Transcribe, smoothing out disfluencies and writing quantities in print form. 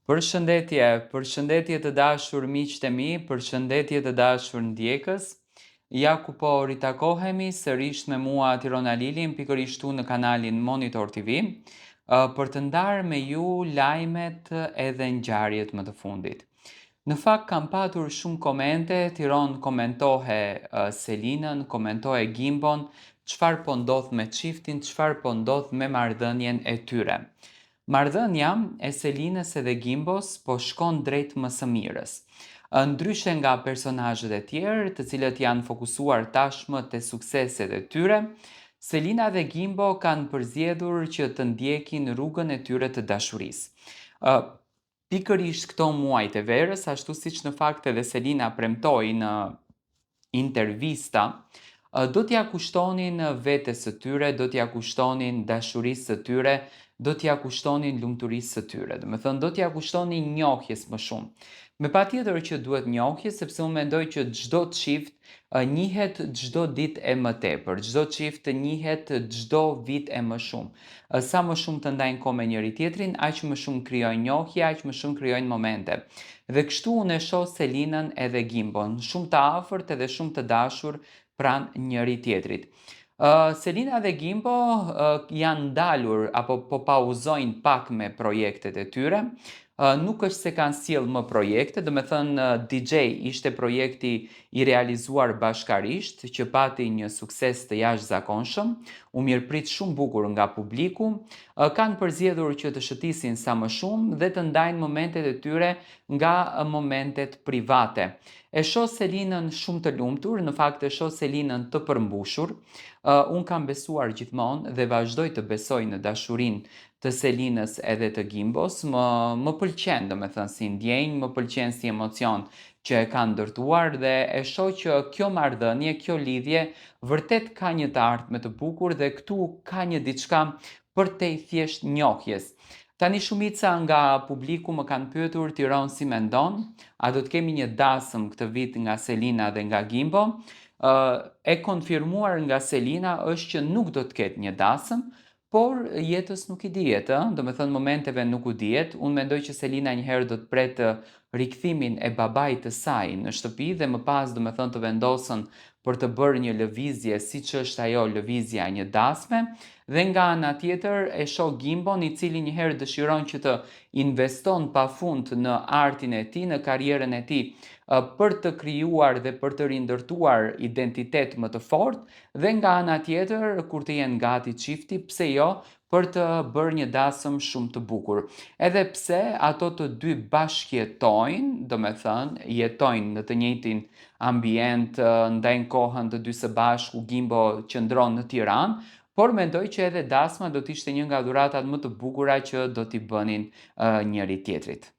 Përshëndetje të dashur miqtë e mi, përshëndetje të dashur ndjekës. Ja ku po ritakohemi sërish me mua Tirona Lilin, pikërisht tu në kanalin Monitor TV, për të ndarë me ju lajmet edhe ngjarjet më të fundit. Në fakt kam patur shumë komente, Tiron komentohe Selinën, komentohe Gimbon, çfarë po ndodh me çiftin, çfarë po ndodh me marrëdhënien e tyre. Marrëdhënia e Selinës edhe Gimbos po shkon drejt më së mirës. Ndryshe nga personazhet e tjerë, të cilët janë fokusuar tashmë te sukseset e tyre, Selina dhe Gimbo kanë përzgjedhur që të ndjekin rrugën e tyre të dashurisë. Pikërisht këto muaj të verës, ashtu siç në fakt edhe Selina premtoi në intervista, do t'ja kushtonin vetes së tyre, do t'ja kushtonin dashurisë së tyre, do t'ja kushtonin lumturisë së tyre. Do me thënë, do t'ja kushtonin njohjes më shumë. Me patjetër që duhet njohje, sepse unë mendoj që çdo çift njihet çdo ditë e më tepër, çdo çift njihet çdo vit e më shumë. Sa më shumë të ndajnë kohë me njëri tjetrin, aq më shumë krijojnë njohje, aq më shumë krijojnë momente. Dhe kështu unë e shoh Selinën edhe Gimbon, shumë të afërt edhe shumë të dashur pranë njëri tjetrit. Selina dhe Gimbo janë ndalur apo po pauzojnë pak me projektet e tyre. Nuk është se kanë sjell më projekte, do me thënë DJ ishte projekti i realizuar bashkarisht, që pati një sukses të jashtëzakonshëm, u mirëprit shumë bukur nga publiku, kanë përzgjedhur që të shëtisin sa më shumë dhe të ndajnë momentet e tyre nga momentet private. E shoh Selinën shumë të lumtur, në fakt e shoh Selinën të përmbushur. Unë kam besuar gjithmonë dhe vazhdoj të besoj në dashurinë të Selinës edhe të Gimbos. Më pëlqen, do me thënë, si ndjenjë, më pëlqen si emocion që e kanë ndërtuar dhe e shoh që kjo marrëdhënie, kjo lidhje vërtet ka një të ardhme të bukur dhe këtu ka një diçka përtej thjesht njohjes. Tani shumica nga publiku më kanë pyetur Tiron si mendon, a do të kemi një dasëm këtë vit nga Selina dhe nga Gimbo? E konfirmuar nga Selina është që nuk do të ketë një dasëm, por jetës nuk i dihet, do me thënë momenteve nuk u dihet. Unë mendoj që Selina njëherë do të pretë rikthimin e babait të saj në shtëpi dhe më pas do me thënë të vendosën për të bërë një lëvizje siç është ajo lëvizja e një dasme, dhe nga ana tjetër e shoh Gimbon i cili njëherë dëshiron që të investon pafund në artin e tij, në karrierën e tij, për të krijuar dhe për të rindërtuar identitet më të fortë dhe nga ana tjetër kur të jenë gati çifti, pse jo, për të bërë një dasëm shumë të bukur. Edhe pse ato të dy bashkjetojnë, do me thënë, jetojnë në të njëjtin ambient, ndajnë kohën të dy së bashku, Gimbo qëndron në Tiranë, por mendoj që edhe dasma do t'ishte një nga dhuratat më të bukura që do t'i bënin njëri tjetrit.